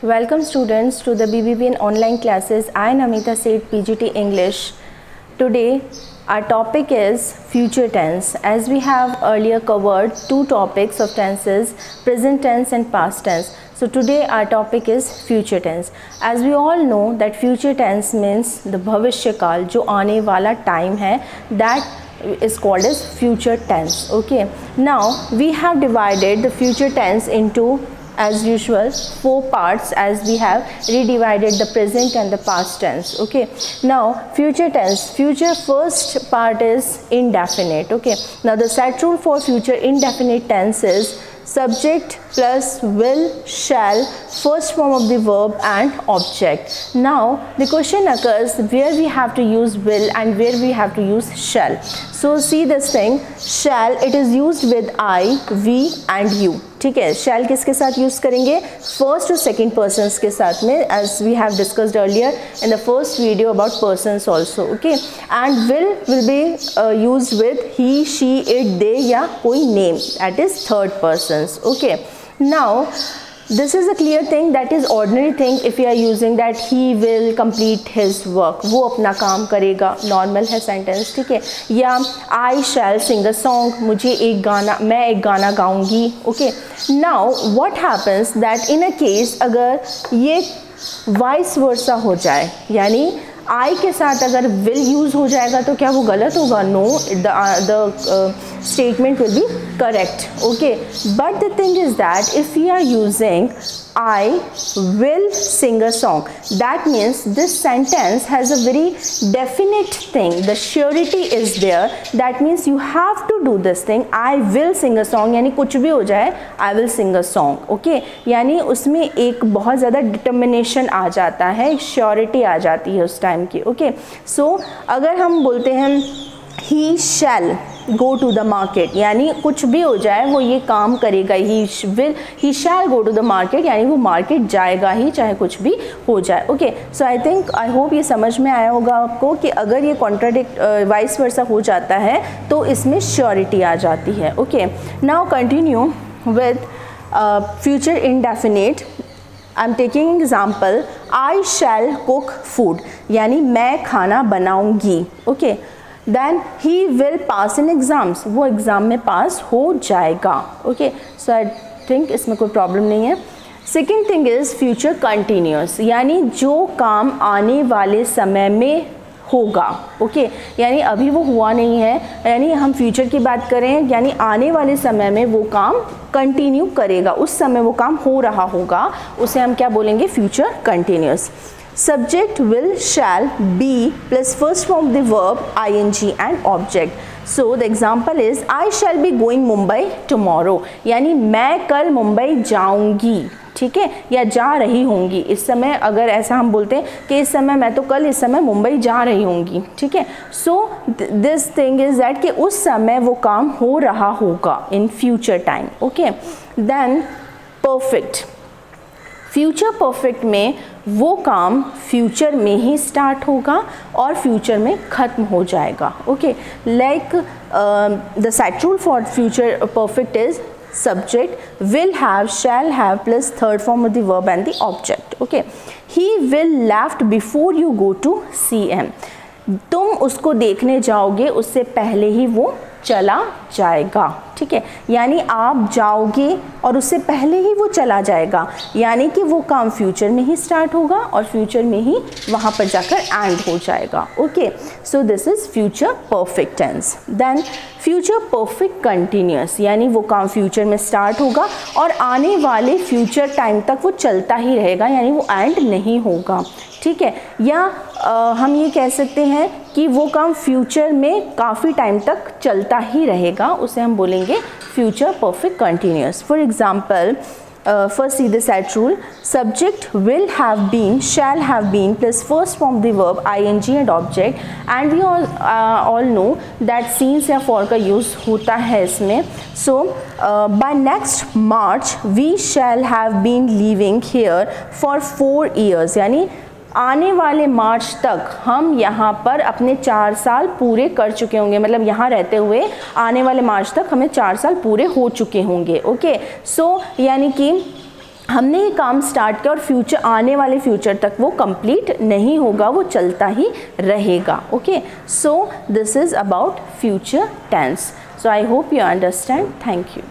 Welcome students to the BBBN online classes. I am Namita Seth, PGT English. Today our topic is future tense. As we have earlier covered two topics of tenses, present tense and past tense. So today our topic is future tense. As we all know that future tense means the भविष्य काल, जो आने वाला time है, that is called as future tense. Okay, now we have divided the future tense into, as usual, 4 parts, as we have redivided the present and the past tense. Okay, now future tense, future first part is indefinite. Okay, now the set rule for future indefinite tense is subject plus will, shall, first form of the verb and object. Now the question occurs where we have to use will and where we have to use shall. So see this thing, shall, it is used with I, we and you. ठीक है, shall किसके साथ use करेंगे? First और second persons के साथ में, as we have discussed earlier in the first video about persons also. Okay, and will be used with he, she, it, they या कोई name, that is third persons. Okay, now this is a clear thing, that is ordinary thing. If we are using that he will complete his work, वो अपना काम करेगा, normal है sentence. ठीक है, या I shall sing a song, मुझे एक गाना, मैं एक गाना गाऊंगी. Okay, now what happens that in a case अगर ये vice versa हो जाए, यानी I के साथ अगर will यूज़ हो जाएगा तो क्या वो गलत होगा? No, the statement will be correct. Okay, but the thing is that if we are using I will sing a song, that means this sentence has a very definite thing, the surety is there. That means you have to do this thing, I will sing a song, यानी कुछ भी हो जाए I will sing a song. Okay, यानी उसमें एक बहुत ज़्यादा determination आ जाता है, surety आ जाती है उस टाइम की. Okay, so अगर हम बोलते हैं he shall go to the market, यानी कुछ भी हो जाए वो ये काम करेगा, he shall go to the market, यानी वो मार्केट जाएगा ही चाहे कुछ भी हो जाए. Okay, so I think I hope ये समझ में आया होगा आपको कि अगर ये कॉन्ट्राडिक्ट वाइस वर्सा हो जाता है तो इसमें श्योरिटी आ जाती है. Okay, now continue with future indefinite. I am taking example, I shall cook food, यानी मैं खाना बनाऊंगी. Okay, then he will pass in exams, वो एग्ज़ाम में पास हो जाएगा. ओके, सो आई थिंक इसमें कोई प्रॉब्लम नहीं है. Second thing is future continuous, यानी जो काम आने वाले समय में होगा. ओके, यानी अभी वो हुआ नहीं है, यानी हम फ्यूचर की बात करें, यानी आने वाले समय में वो काम कंटिन्यू करेगा, उस समय वो काम हो रहा होगा, उसे हम क्या बोलेंगे? Future continuous. Subject will, shall, be plus first form of the verb ing and object. So the example is I shall be going Mumbai tomorrow, यानी मैं कल मुंबई जाऊंगी. ठीक है, या जा रही होंगी. इस समय अगर ऐसा हम बोलते हैं कि इस समय मैं तो कल इस समय मुंबई जा रही होंगी. ठीक है, so this thing is that कि उस समय वो काम हो रहा होगा in future time. Okay, then perfect. Future perfect में वो काम फ्यूचर में ही स्टार्ट होगा और फ्यूचर में ख़त्म हो जाएगा. Okay, like the set rule for future perfect is subject will have, shall have plus third form of the verb and the object. Okay, he will left before you go to see him. तुम उसको देखने जाओगे उससे पहले ही वो चला जाएगा. ठीक है, यानी आप जाओगे और उससे पहले ही वो चला जाएगा, यानी कि वो काम फ्यूचर में ही स्टार्ट होगा और फ्यूचर में ही वहाँ पर जाकर एंड हो जाएगा. Okay, so this is future perfect tense. Then future perfect continuous, यानी वो काम फ्यूचर में स्टार्ट होगा और आने वाले फ्यूचर टाइम तक वो चलता ही रहेगा, यानी वो एंड नहीं होगा. ठीक है, या हम ये कह सकते हैं कि वो काम फ्यूचर में काफ़ी टाइम तक चलता ही रहेगा, उसे हम बोलेंगे future perfect continuous. For example, first see the set rule, subject will have been, shall have been plus first form of the verb ing and object, and we all know that since या for का use होता है इसमें. So by next March we shall have been living here for 4 years, यानी आने वाले मार्च तक हम यहाँ पर अपने 4 साल पूरे कर चुके होंगे, मतलब यहाँ रहते हुए आने वाले मार्च तक हमें 4 साल पूरे हो चुके होंगे. ओके, सो यानी कि हमने ये काम स्टार्ट किया और फ्यूचर, आने वाले फ्यूचर तक वो कंप्लीट नहीं होगा, वो चलता ही रहेगा. Okay, so this is about future tense. So I hope you understand. Thank you.